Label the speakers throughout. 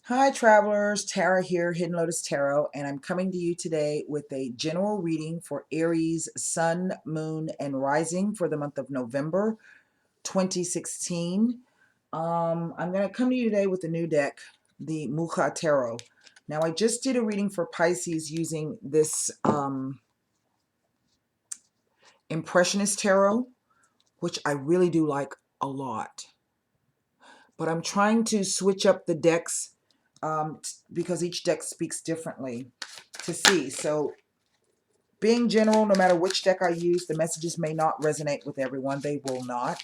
Speaker 1: Hi travelers, Tara here, Hidden Lotus Tarot, and I'm coming to you today with a general reading for Aries Sun, Moon, and Rising for the month of November 2016. I'm going to come to you today with a new deck, the Mucha Tarot. Now, I just did a reading for Pisces using this Impressionist Tarot, which I really do like a lot. But I'm trying to switch up the decks because each deck speaks differently to see. So being general, no matter which deck I use, the messages may not resonate with everyone. They will not.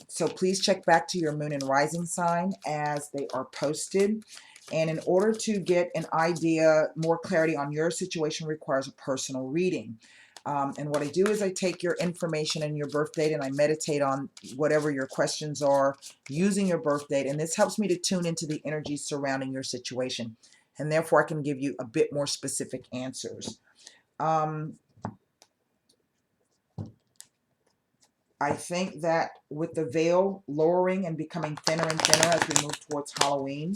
Speaker 1: So please check back to your moon and rising sign as they are posted. And in order to get an idea, more clarity on your situation requires a personal reading. And what I do is I take your information and your birth date and I meditate on whatever your questions are using your birth date. And this helps me to tune into the energy surrounding your situation. And therefore I can give you a bit more specific answers. I think that with the veil lowering and becoming thinner and thinner as we move towards Halloween,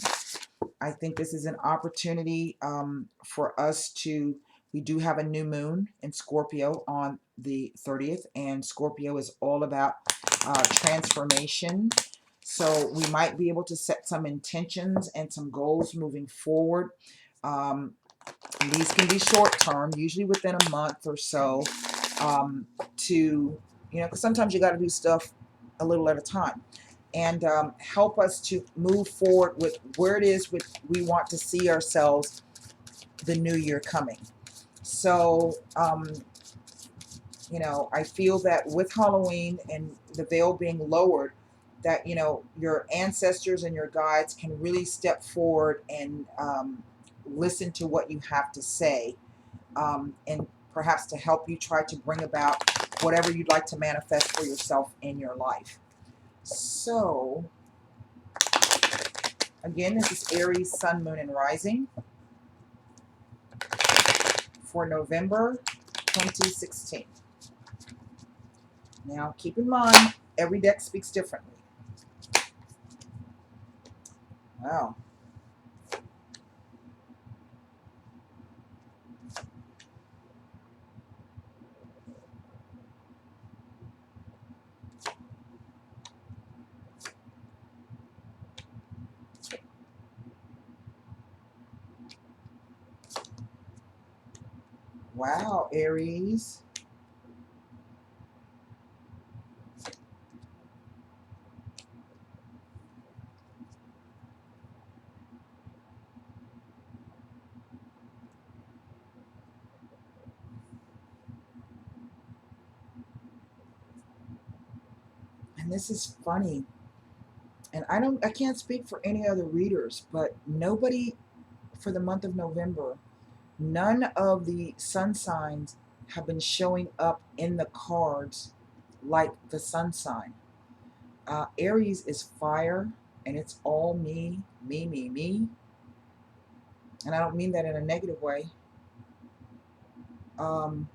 Speaker 1: I think this is an opportunity for us to, we do have a new moon in Scorpio on the 30th, and Scorpio is all about transformation. So we might be able to set some intentions and some goals moving forward. These can be short term, usually within a month or so, to, because sometimes you got to do stuff a little at a time, and help us to move forward with where it is we want to see ourselves the new year coming. So, I feel that with Halloween and the veil being lowered, that, your ancestors and your guides can really step forward and listen to what you have to say, and perhaps to help you try to bring about whatever you'd like to manifest for yourself in your life. So, again, this is Aries, Sun, Moon, and Rising for November 2016. Now, keep in mind, every deck speaks differently. Wow. Wow, Aries. And this is funny. And I can't speak for any other readers, but nobody for the month of November, none of the sun signs have been showing up in the cards like the sun sign. Aries is fire, and it's all me, me, me, me. And I don't mean that in a negative way. Um,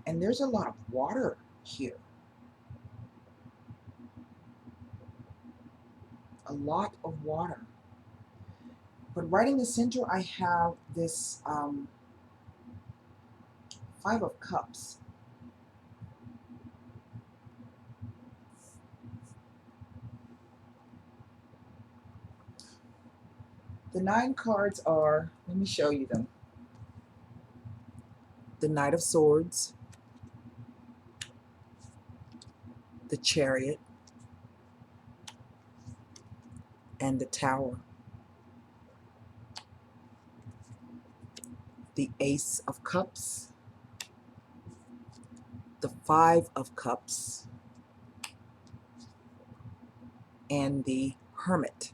Speaker 1: and there's a lot of water here. A lot of water. But right in the center, I have this Five of Cups. The 9 cards are, let me show you them. The Knight of Swords, the Chariot, and the Tower. The Ace of Cups, the Five of Cups, and the Hermit.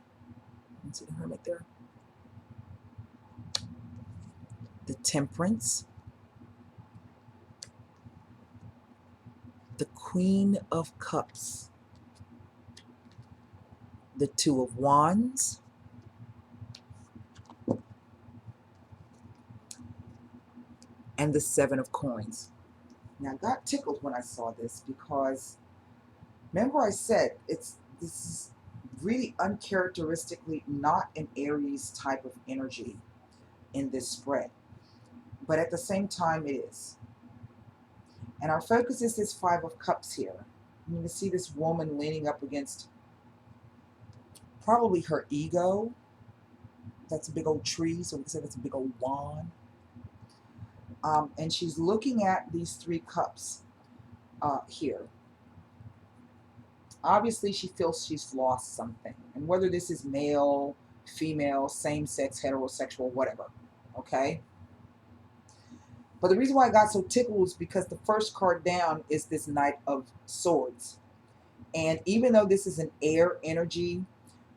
Speaker 1: You see the Hermit there? The Temperance, the Queen of Cups, the Two of Wands, and the Seven of Coins. Now, I got tickled when I saw this because remember I said this is really uncharacteristically not an Aries type of energy in this spread. But at the same time, it is. And our focus is this Five of Cups here. You can see this woman leaning up against probably her ego. That's a big old tree, so we can say that's a big old wand. And she's looking at these three cups here. Obviously, she feels she's lost something. And whether this is male, female, same-sex, heterosexual, whatever. Okay? But the reason why I got so tickled is because the first card down is this Knight of Swords. And even though this is an air energy,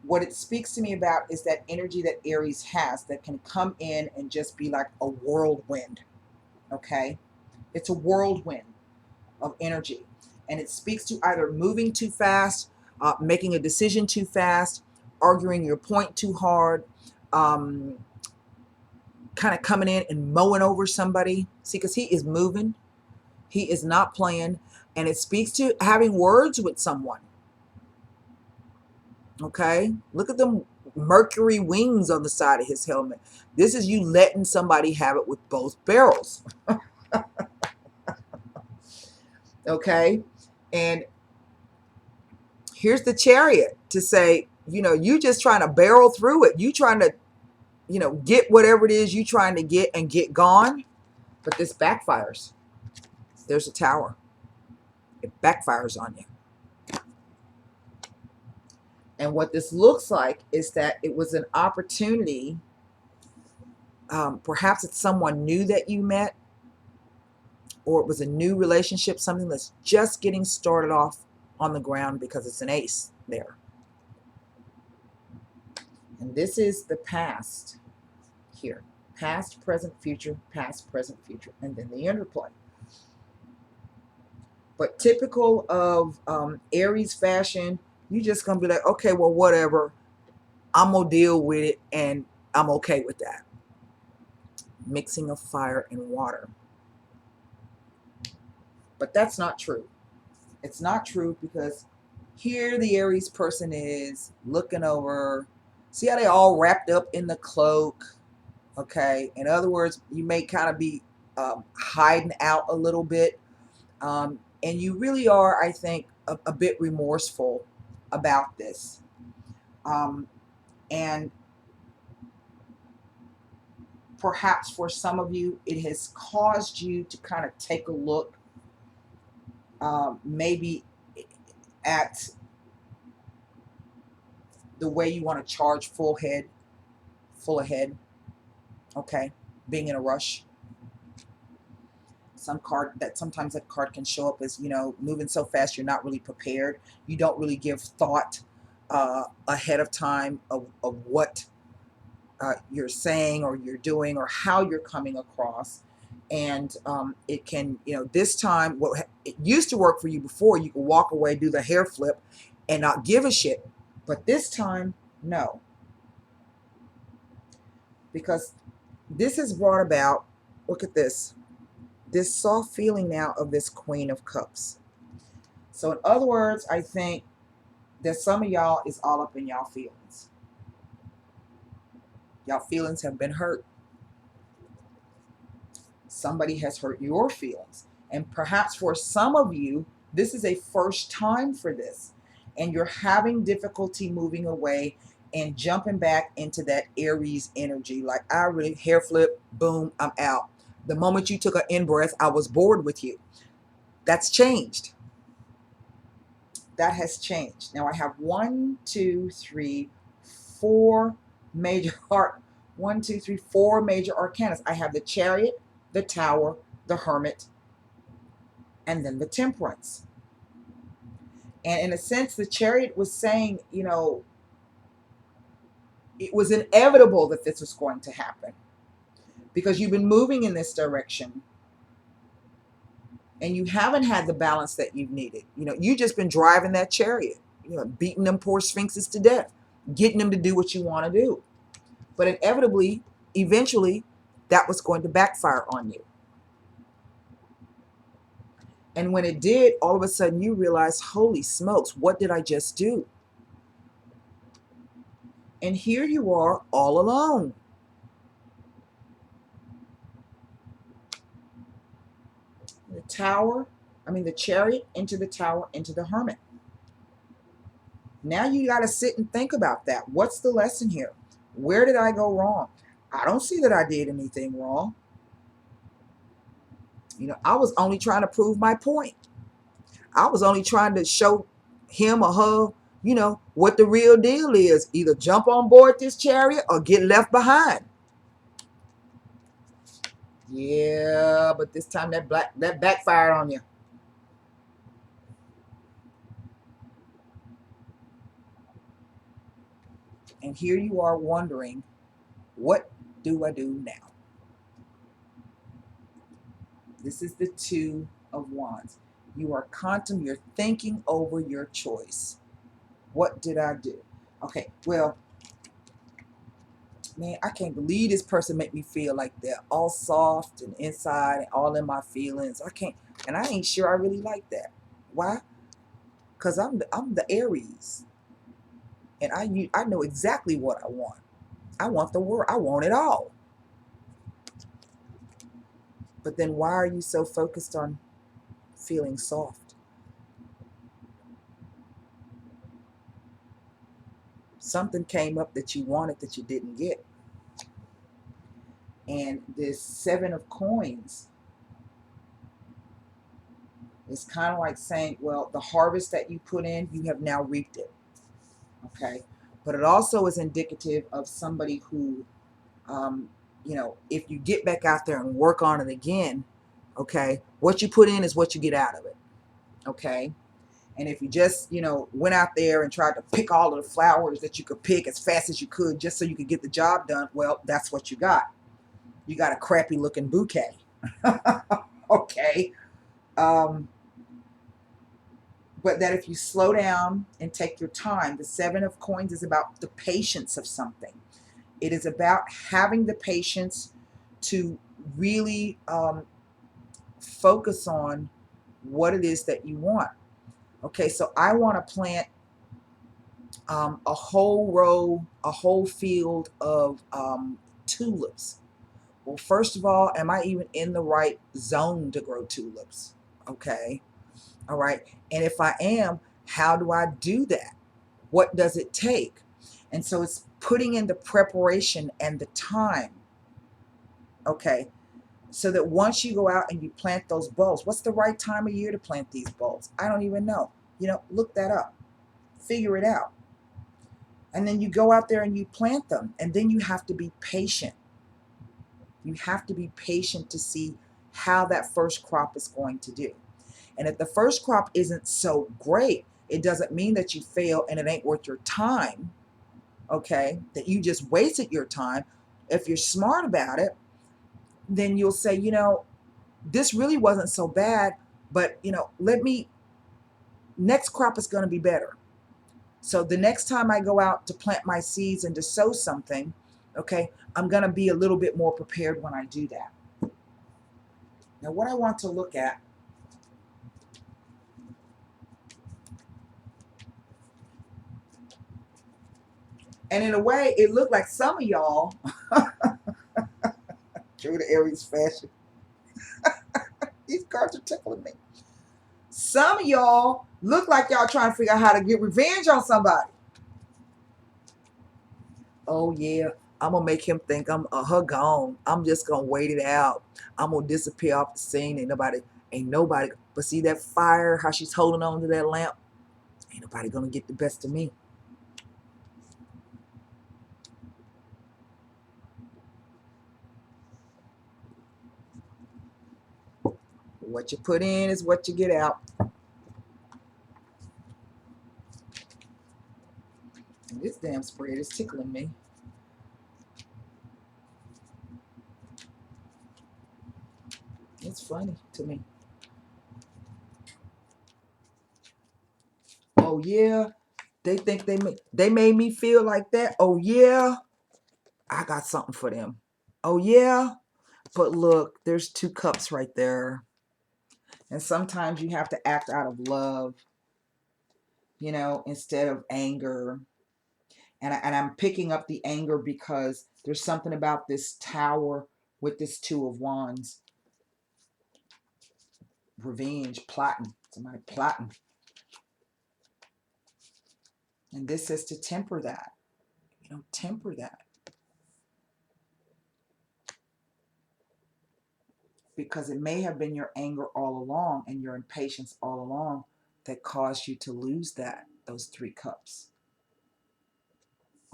Speaker 1: what it speaks to me about is that energy that Aries has that can come in and just be like a whirlwind. Okay? It's a whirlwind of energy. And it speaks to either moving too fast, making a decision too fast, arguing your point too hard, kind of coming in and mowing over somebody. See, because he is moving. He is not playing. And it speaks to having words with someone. Okay? Look at them Mercury wings on the side of his helmet. This is you letting somebody have it with both barrels. Okay? And here's the Chariot to say, you know, you just trying to barrel through it. You trying to, you know, get whatever it is you trying to get and get gone. But this backfires. There's a Tower. It backfires on you. And what this looks like is that it was an opportunity. Perhaps it's someone new that you met, or it was a new relationship, something that's just getting started off on the ground because it's an ace there. And this is the past here. Past, present, future, past, present, future, and then the interplay. But typical of Aries fashion, you just gonna be like, okay, well, whatever. I'm gonna deal with it, and I'm okay with that. Mixing of fire and water. But that's not true. It's not true because here the Aries person is looking over. See how they all wrapped up in the cloak? Okay. In other words, you may kind of be hiding out a little bit. And you really are, I think, a bit remorseful about this. And perhaps for some of you, it has caused you to kind of take a look maybe at the way you want to charge full ahead, okay, being in a rush. Sometimes that card can show up as, you know, moving so fast you're not really prepared. You don't really give thought ahead of time of what you're saying or you're doing or how you're coming across. And it can, you know, this time, what it used to work for you before, you could walk away, do the hair flip and not give a shit. But this time, no. Because this has brought about, look at this soft feeling now of this Queen of Cups. So in other words, I think that some of y'all is all up in y'all feelings. Y'all feelings have been hurt. Somebody has hurt your feelings. And perhaps for some of you, this is a first time for this. And you're having difficulty moving away and jumping back into that Aries energy. Like, I really hair flip, boom, I'm out. The moment you took an in-breath, I was bored with you. That's changed. That has changed. Now I have 1, 2, 3, 4 major four major arcanas. I have the Chariot, the Tower, the Hermit, and then the Temperance. And in a sense, the Chariot was saying, you know, it was inevitable that this was going to happen because you've been moving in this direction and you haven't had the balance that you've needed. You know, you just been driving that chariot, you know, beating them poor sphinxes to death, getting them to do what you want to do. But inevitably, eventually, that was going to backfire on you. And when it did, all of a sudden you realize, holy smokes, what did I just do? And here you are all alone. The tower, the chariot into the tower into the hermit. Now you got to sit and think about that. What's the lesson here? Where did I go wrong? I don't see that I did anything wrong. I was only trying to prove my point. I was only trying to show him or her, what the real deal is. Either jump on board this chariot or get left behind. Yeah, but this time that backfired on you. And here you are wondering, what do I do now? This is the Two of Wands. You're thinking over your choice. What did I do? Okay, well, man, I can't believe this person make me feel like they're all soft and inside and all in my feelings. I can't, and I ain't sure I really like that. Why? Because I'm the Aries, and I know exactly what I want. I want the world. I want it all. But then why are you so focused on feeling soft? Something came up that you wanted that you didn't get. And this Seven of Coins is kind of like saying, well, the harvest that you put in, you have now reaped it. Okay. But it also is indicative of somebody who, if you get back out there and work on it again, okay, what you put in is what you get out of it. Okay. And if you just, went out there and tried to pick all of the flowers that you could pick as fast as you could just so you could get the job done, well, that's what you got. You got a crappy looking bouquet. Okay. But that if you slow down and take your time, the Seven of Coins is about the patience of something. It is about having the patience to really focus on what it is that you want. Okay, so I want to plant a whole field of tulips. Well, first of all, am I even in the right zone to grow tulips? Okay. All right. And if I am, how do I do that? What does it take? And so it's putting in the preparation and the time. Okay. So that once you go out and you plant those bulbs, what's the right time of year to plant these bulbs? I don't even know. Look that up. Figure it out. And then you go out there and you plant them. And then you have to be patient. You have to be patient to see how that first crop is going to do. And if the first crop isn't so great, it doesn't mean that you fail and it ain't worth your time, okay, that you just wasted your time. If you're smart about it, then you'll say, this really wasn't so bad, but, next crop is going to be better. So the next time I go out to plant my seeds and to sow something, okay, I'm going to be a little bit more prepared when I do that. Now, what I want to look at, and in a way, it looked like some of y'all, true to Aries fashion, these cards are tickling me. Some of y'all look like y'all trying to figure out how to get revenge on somebody. Oh, yeah, I'm going to make him think I'm her gone. I'm just going to wait it out. I'm going to disappear off the scene. Ain't nobody. But see that fire, how she's holding on to that lamp? Ain't nobody going to get the best of me. What you put in is what you get out. And this damn spread is tickling me. It's funny to me. Oh, yeah. They think they made me feel like that. Oh, yeah. I got something for them. Oh, yeah. But look, there's 2 cups right there. And sometimes you have to act out of love, instead of anger. And I'm picking up the anger because there's something about this Tower with this Two of Wands. Revenge, plotting, somebody plotting. And this says to temper that. Temper that. Because it may have been your anger all along and your impatience all along that caused you to lose those 3 cups.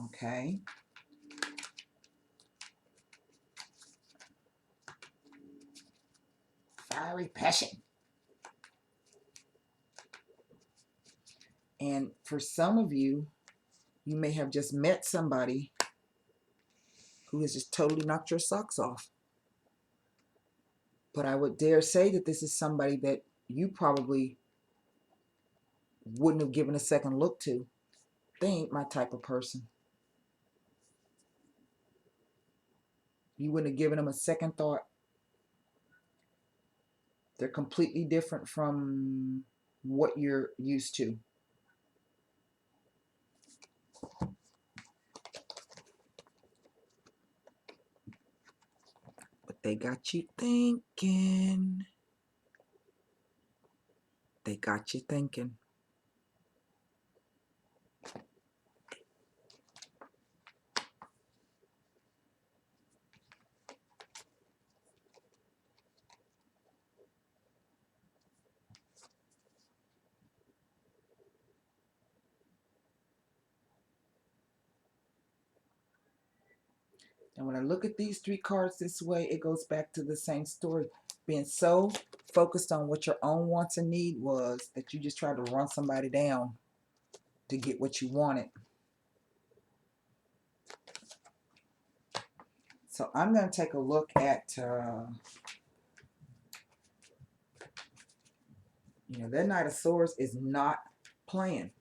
Speaker 1: Okay? Fiery passion. And for some of you, you may have just met somebody who has just totally knocked your socks off. But I would dare say that this is somebody that you probably wouldn't have given a second look to. They ain't my type of person. You wouldn't have given them a second thought. They're completely different from what you're used to. But they got you thinking. They got you thinking. And when I look at these 3 cards this way, it goes back to the same story. Being so focused on what your own wants and need was that you just tried to run somebody down to get what you wanted. So I'm going to take a look at, that Knight of Swords is not playing.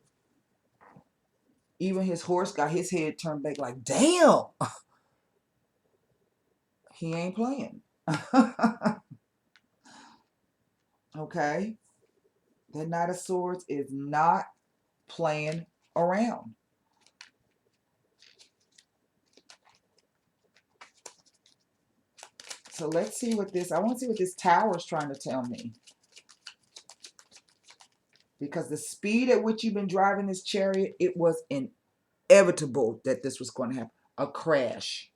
Speaker 1: Even his horse got his head turned back like, damn, he ain't playing. Okay? That Knight of Swords is not playing around. So let's see what I want to see what this Tower is trying to tell me. Because the speed at which you've been driving this chariot, it was inevitable that this was going to happen. A crash.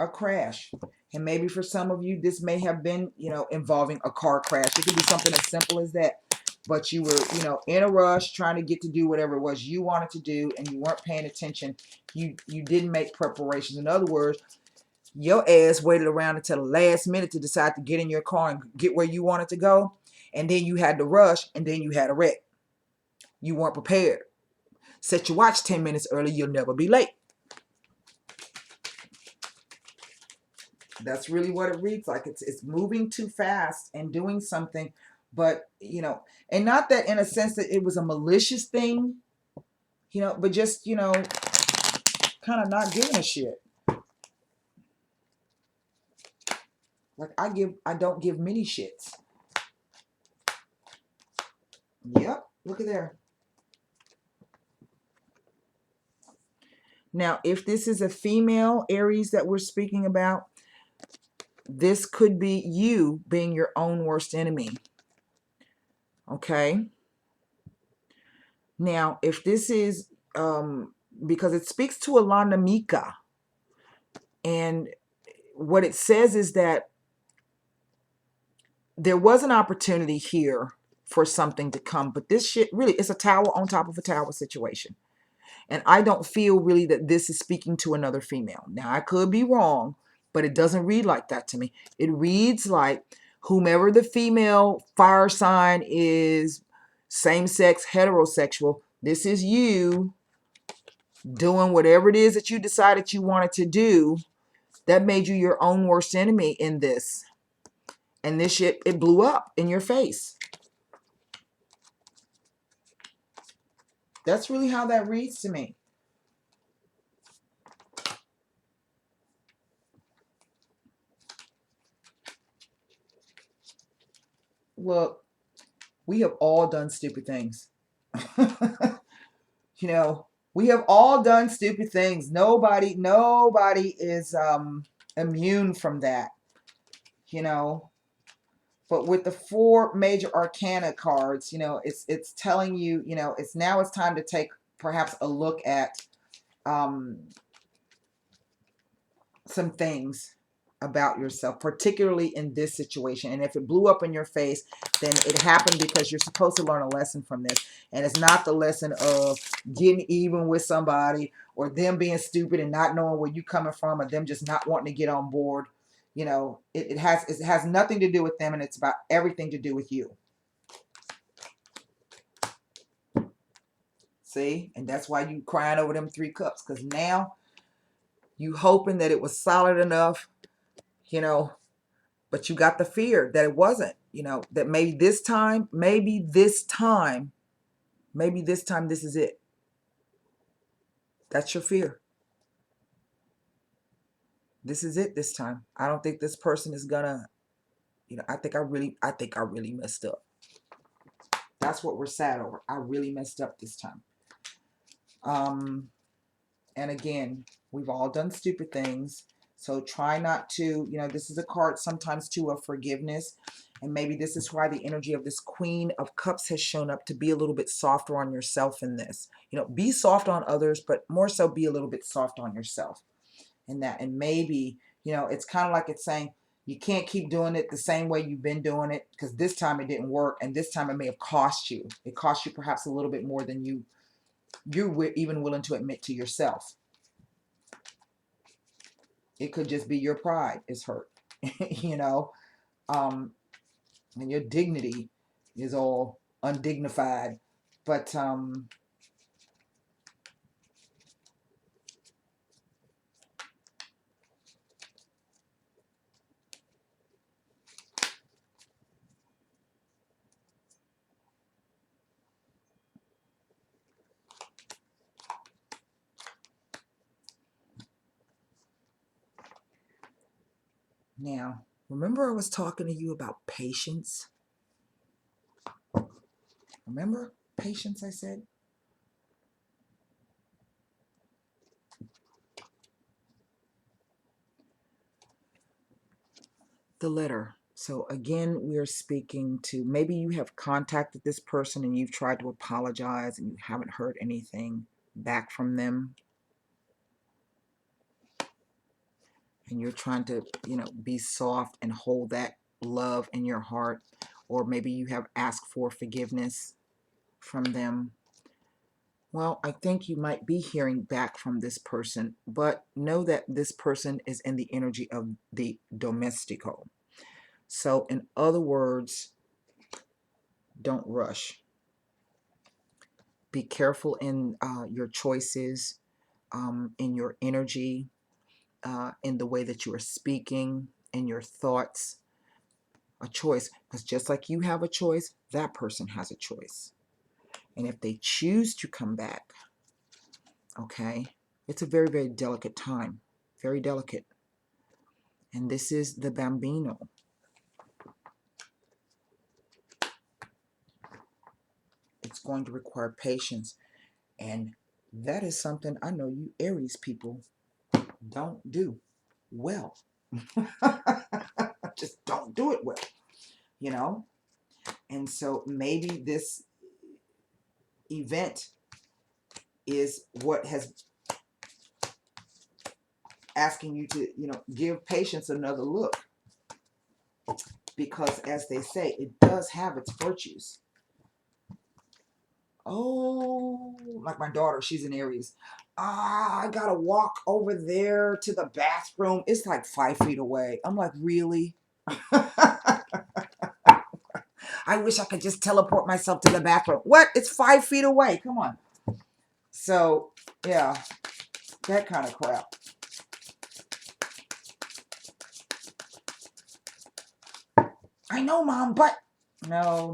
Speaker 1: A crash. And maybe for some of you, this may have been, involving a car crash. It could be something as simple as that. But you were, in a rush trying to get to do whatever it was you wanted to do, and you weren't paying attention. You didn't make preparations. In other words, your ass waited around until the last minute to decide to get in your car and get where you wanted to go. And then you had to rush, and then you had a wreck. You weren't prepared. Set your watch 10 minutes early, you'll never be late. That's really what it reads like. It's moving too fast and doing something, but, and not that in a sense that it was a malicious thing, but just, kind of not giving a shit. Like I don't give many shits. Yep, look at there. Now, if this is a female Aries that we're speaking about, this could be you being your own worst enemy. Okay? Now, if this is, because it speaks to Alana Mika, and what it says is that there was an opportunity here for something to come, but this shit really, it's a tower on top of a tower situation. And I don't feel really that this is speaking to another female. Now, I could be wrong, but it doesn't read like that to me. It reads like whomever the female fire sign is, same-sex, heterosexual, this is you doing whatever it is that you decided you wanted to do that made you your own worst enemy in this. And this shit, it blew up in your face. That's really how that reads to me. Look, we have all done stupid things. We have all done stupid things. Nobody is immune from that, you know. But with the 4 major arcana cards, you know, it's telling you, you know, it's time to take perhaps a look at some things about yourself, particularly in this situation. And if it blew up in your face, then it happened because you're supposed to learn a lesson from this. And it's not the lesson of getting even with somebody, or them being stupid and not knowing where you're coming from, or them just not wanting to get on board. You know, it has nothing to do with them, and it's about everything to do with you. See? And that's why you crying over them 3 cups, because now you hoping that it was solid enough, you know, but you got the fear that it wasn't, you know, that maybe this time this is it. That's your fear. This is it this time. I don't think this person is gonna, you know, I think I really messed up. That's what we're sad over. I really messed up this time. And again, we've all done stupid things. So try not to, you know, this is a card sometimes too of forgiveness. And maybe this is why the energy of this Queen of Cups has shown up, to be a little bit softer on yourself in this. You know, be soft on others, but more so be a little bit soft on yourself in that. And maybe, you know, it's kind of like it's saying, you can't keep doing it the same way you've been doing it, because this time it didn't work. And this time it may have cost you. It cost you perhaps a little bit more than you're even willing to admit to yourself. It could just be your pride is hurt, you know, and your dignity is all undignified. But now, remember I was talking to you about patience? Remember patience, I said? The letter. So again, we are speaking to, maybe you have contacted this person and you've tried to apologize and you haven't heard anything back from them. And you're trying to, you know, be soft and hold that love in your heart. Or maybe you have asked for forgiveness from them. Well, I think you might be hearing back from this person, but know that this person is in the energy of the domestico. So in other words, don't rush. Be careful in your choices, in your energy, in the way that you are speaking, in your thoughts. A choice, because just like you have a choice, that person has a choice. And if they choose to come back, okay, it's a very, very delicate time. Very delicate. And this is the Bambino. It's going to require patience. And that is something I know you Aries people don't do well. Just don't do it well, you know? And so maybe this event is what has asking you to, you know, give patience another look. Because as they say, it does have its virtues. Oh, like my daughter, she's an Aries. I gotta walk over there to the bathroom. It's like 5 feet away. I'm like, really? I wish I could just teleport myself to the bathroom. What? It's 5 feet away. Come on. So, yeah, that kind of crap. I know, Mom, but no.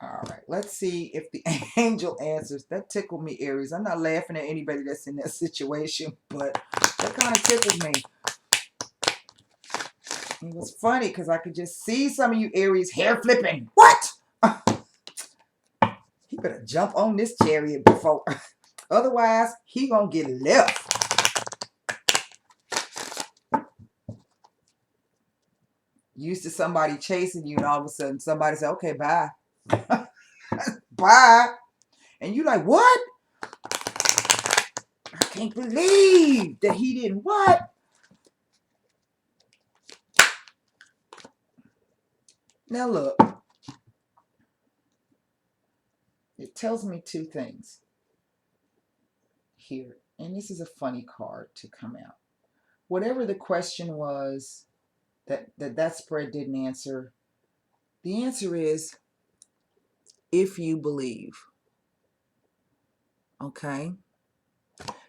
Speaker 1: All right, let's see if the angel answers. That tickled me, Aries. I'm not laughing at anybody that's in that situation, but that kind of tickled me. It was funny because I could just see some of you Aries hair flipping. What? He better jump on this chariot before. Otherwise, he gonna get left. Used to somebody chasing you and all of a sudden somebody say, okay, bye. Bye. And you like, what? I can't believe that he didn't what? Now look. It tells me two things here. And this is a funny card to come out. Whatever the question was that spread didn't answer, the answer is if you believe. Okay?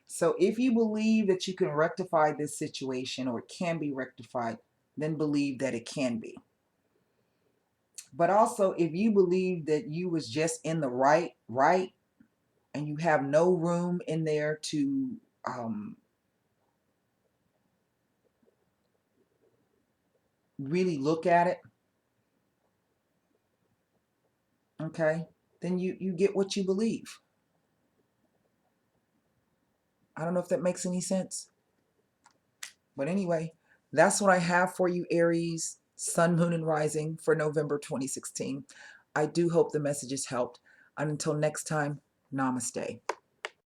Speaker 1: So if you believe that you can rectify this situation or it can be rectified, then believe that it can be. But also, if you believe that you was just in the right, and you have no room in there to really look at it, okay, then you get what you believe. I don't know if that makes any sense. But anyway, that's what I have for you, Aries, Sun, Moon, and Rising for November 2016. I do hope the messages helped. And until next time, namaste.